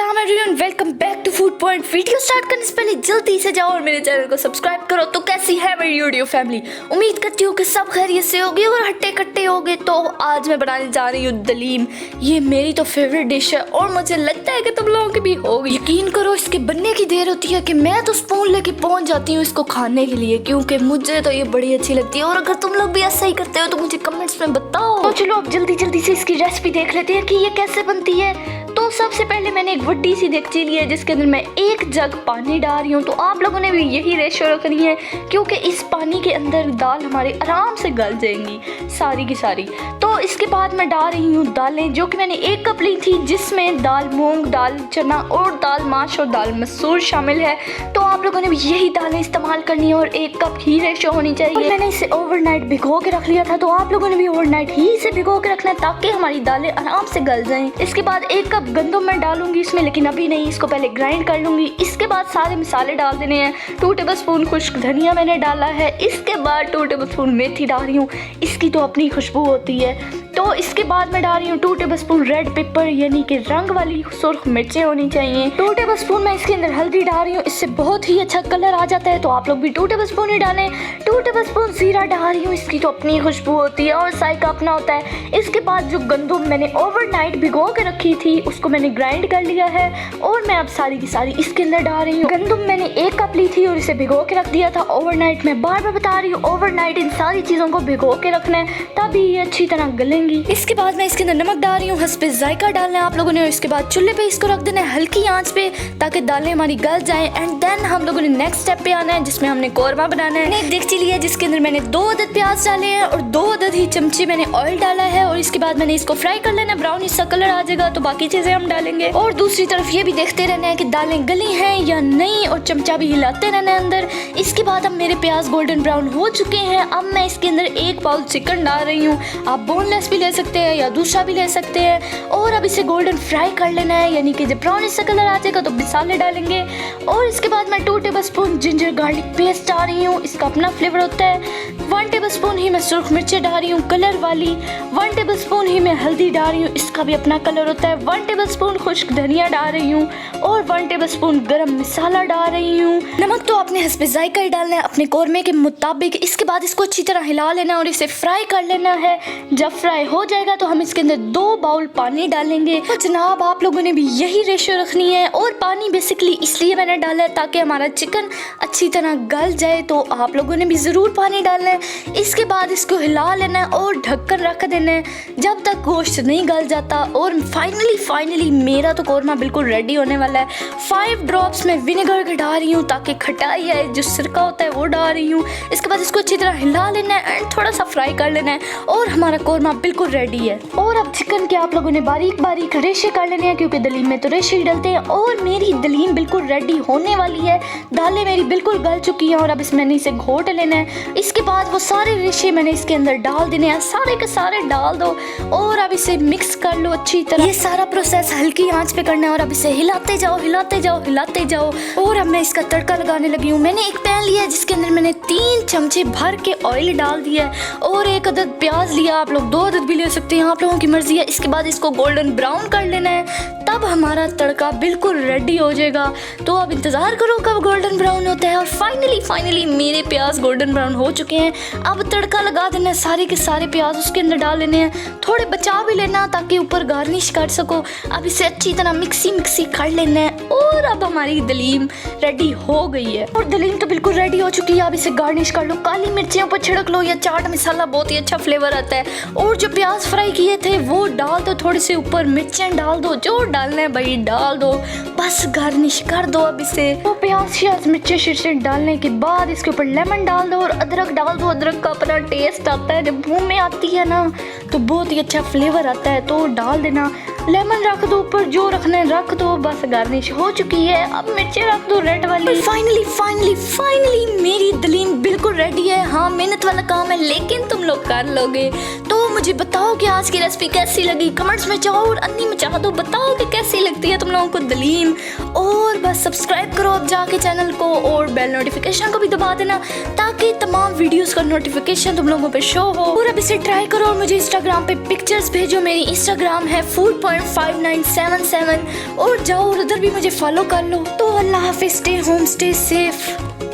अस्सलाम everyone, welcome back to food point. Video start करने से पहले जल्दी से जाओ और मेरे चैनल को सब्सक्राइब करो। तो कैसी है मेरी यूट्यूब फैमिली? उम्मीद करती हूँ कि सब खैरियत से होगी और हट्टे कट्टे होगे। तो आज मैं बनाने जा रही हूँ दलीम। ये मेरी तो फेवरेट डिश है और मुझे लगता है कि तुम लोगों की भी होगी। यकीन करो, इसके बनने की देर होती है कि मैं तो स्पून लेके पहुंच जाती हूँ इसको खाने के लिए, क्योंकि मुझे तो ये बड़ी अच्छी लगती है। और अगर तुम लोग भी ऐसा ही करते हो तो मुझे कमेंट्स में बताओ। तो चलो अब जल्दी जल्दी से इसकी रेसिपी देख लेते हैं कि ये कैसे बनती है। तो सबसे पहले मैंने एक बड़ी सी देगची ली है जिसके अंदर मैं 1 जग पानी डाल रही हूँ। तो आप लोगों ने भी यही रेशो रखनी है, क्योंकि इस पानी के अंदर दाल हमारे आराम से गल जाएंगी सारी की सारी। तो इसके बाद मैं डाल रही हूँ दालें, जो कि मैंने 1 कप ली थी, जिसमें दाल मूंग, दाल चना और दाल माश और दाल मसूर शामिल है। तो आप लोगों ने भी यही दालें इस्तेमाल करनी है और 1 कप ही रेशो होनी चाहिए। मैंने इसे ओवरनाइट भिगो के रख लिया था, तो आप लोगों ने भी ओवरनाइट ही इसे भिगो के रखना है ताकि हमारी दालें आराम से गल जाएं। इसके बाद 1 कप गंदुम मैं डालूंगी इसमें, लेकिन अभी नहीं, इसको पहले ग्राइंड कर लूंगी। इसके बाद सारे मसाले डाल देने हैं। 2 टेबलस्पून खुश्क धनिया मैंने डाला है। इसके बाद 2 टेबलस्पून मेथी डाल रही हूँ, इसकी तो अपनी खुशबू होती है। तो इसके बाद मैं डाल रही हूँ 2 टेबलस्पून रेड पेपर, यानी कि रंग वाली सुर्ख मिर्चें होनी चाहिए। 2 टेबलस्पून मैं इसके अंदर हल्दी डाल रही हूँ, इससे बहुत ही अच्छा कलर आ जाता है। तो आप लोग भी 2 टेबलस्पून ही डालें। 2 टेबलस्पून जीरा डाल रही हूँ, इसकी तो अपनी खुशबू होती है और जायका अपना होता है। इसके बाद जो गंदुम मैंने ओवरनाइट भिगो के रखी थी उसको मैंने ग्राइंड कर लिया है और मैं अब सारी की सारी इसके अंदर डाल रही हूँ। गंदुम मैंने 1 कप ली थी और इसे भिगो के रख दिया था ओवरनाइट। मैं बार बार बता रही हूँ, ओवरनाइट इन सारी चीज़ों को भिगो के रखना है, तभी ये अच्छी तरह गलेंगी। इसके बाद मैं इसके अंदर नमक डाल रही हूँ, हस्बे जायका डालना है आप लोगों ने। और इसके बाद चूल्हे पे इसको रख देना है हल्की आंच पे, ताकि दालें हमारी गल जाएं। एंड देन हम लोगों ने नेक्स्ट स्टेप पे आना है, जिसमें हमने कोरमा बनाना है। एक देगची ली है जिसके अंदर मैंने 2 अदद प्याज डाले हैं और 2 अदद ही चमचे मैंने ऑयल डाला है। और इसके बाद मैंने इसको फ्राई कर लेना, ब्राउन सा कलर आ जाएगा तो बाकी चीजें हम डालेंगे। और दूसरी तरफ ये भी देखते रहना है कि दालें गली हैं या नहीं, और चमचा भी हिलाते रहना है अंदर। इसके बाद अब मेरे प्याज गोल्डन ब्राउन हो चुके हैं। अब मैं इसके अंदर 1 बाउल चिकन डाल रही हूँ। आप बोनलेस भी ले सकते हैं या दूसरा भी ले सकते हैं। और अब इसे गोल्डन फ्राई कर लेना है, यानी कि जब ब्राउन सा कलर आ जाएगा तो मसाले डालेंगे। और इसके बाद मैं 2 टेबलस्पून जिंजर गार्लिक पेस्ट डाल रही हूँ, इसका अपना फ्लेवर होता है। 1 टेबलस्पून ही मैं सुर्ख मिर्चें डाल रही हूँ कलर वाली। 1 टेबलस्पून ही मैं हल्दी डाल रही हूँ, इसका भी अपना कलर होता है। 1 टेबलस्पून खुश्क धनिया डाल रही हूँ और 1 टेबलस्पून गरम मसाला डाल रही हूँ। नमक तो अपने हस्बे जायका ही डालना है, अपने कोरमे के मुताबिक। इसके बाद इसको अच्छी तरह हिला लेना और इसे फ्राई कर लेना है। जब फ्राई हो जाएगा तो हम इसके अंदर 2 बाउल पानी डालेंगे। तो जनाब आप लोगों ने भी यही रेशो रखनी है। और पानी बेसिकली इसलिए मैंने डाला है ताकि हमारा चिकन अच्छी तरह गल जाए, तो आप लोगों ने भी ज़रूर पानी डालना है। इसके बाद इसको हिला लेना है और ढककर रख देना है जब तक गोश्त नहीं गल जाता। और फाइनली मेरा तो कोरमा बिल्कुल रेडी होने वाला है। 5 ड्रॉप्स में विनेगर का डाल रही हूँ ताकि खटाई आए, जो सिरका होता है वो डाल रही हूँ। इसके बाद इसको अच्छी तरह हिला लेना है एंड थोड़ा सा फ्राई कर लेना है और हमारा कोरमा बिल्कुल रेडी है। और अब चिकन के आप लोगों ने बारीक बारीक रेशे कर लेने हैं, क्योंकि दलीम में तो रेशे ही डलते हैं। और मेरी दलीम बिल्कुल रेडी होने वाली है। दालें मेरी बिल्कुल गल चुकी हैं और अब मैंने इसे घोट लेना है। इसके बाद वो सारे रेशे मैंने इसके अंदर डाल देने हैं, सारे के सारे डाल दो और अब इसे मिक्स कर लो अच्छी तरह। ये सारा प्रोसेस हल्की आंच पे करना है और अब इसे हिलाते जाओ हिलाते जाओ हिलाते जाओ। और अब मैं इसका तड़का लगाने लगी हूँ। मैंने एक पैन लिया है जिसके अंदर मैंने 3 चमचे भर के ऑयल डाल दिया है और 1 अदद प्याज लिया। आप लोग 2 अदद भी ले सकते हैं, आप लोगों की मर्जी है। इसके बाद इसको गोल्डन ब्राउन कर लेना है, तब हमारा तड़का बिल्कुल रेडी हो जाएगा। तो अब इंतज़ार करो कब गोल्डन ब्राउन होता है। और फाइनली मेरे प्याज गोल्डन ब्राउन हो चुके हैं। अब तड़का लगा देना है, सारे के सारे प्याज उसके अंदर डाल लेने हैं। थोड़े बचा भी लेना ताकि ऊपर गार्निश कर सको। अब इसे अच्छी तरह मिक्सी कर लेना है। और अब हमारी दलीम रेडी हो गई है और दलीम तो बिल्कुल रेडी हो चुकी है। अब इसे गार्निश कर लो, काली मिर्चें ऊपर छिड़क लो या चाट मसाला, बहुत ही अच्छा फ्लेवर आता है। और जो प्याज फ्राई किए थे वो डाल दो, थोड़े से ऊपर मिर्चें डाल दो, जो डालना है भाई डाल दो, बस गार्निश कर दो। अब इसे तो प्याज मिर्चें शिर्चे डालने के बाद इसके ऊपर लेमन डाल दो और अदरक डाल दो। अदरक का अपना टेस्ट आता है, जब मुंह में आती है ना तो बहुत ही अच्छा फ्लेवर आता है, तो डाल देना। लेमन रख दो ऊपर, जो रखना है रख दो, बस गार्निश हो चुकी है। अब मिर्चें रख दो रेड वाली। फाइनली मेरी दलीम बिल्कुल रेडी है। हाँ, मेहनत वाला काम है लेकिन तुम लोग कर लोगे। तो मुझे बताओ कि आज की रेसिपी कैसी लगी, कमेंट्स में जाओ और अन्नी में चाह दो, बताओ कि कैसी लगती है तुम लोगों को दलीम। और बस सब्सक्राइब करो अब जाके चैनल को और बेल नोटिफिकेशन को भी दबा देना ताकि तमाम वीडियोस का नोटिफिकेशन तुम लोगों पे शो हो। और अब इसे ट्राई करो और मुझे इंस्टाग्राम पे पिक्चर्स भेजो। मेरी इंस्टाग्राम है food.5977 और जाओ और उधर भी मुझे फॉलो कर लो। तो अल्लाह हाफिज, स्टे होम, स्टे सेफ।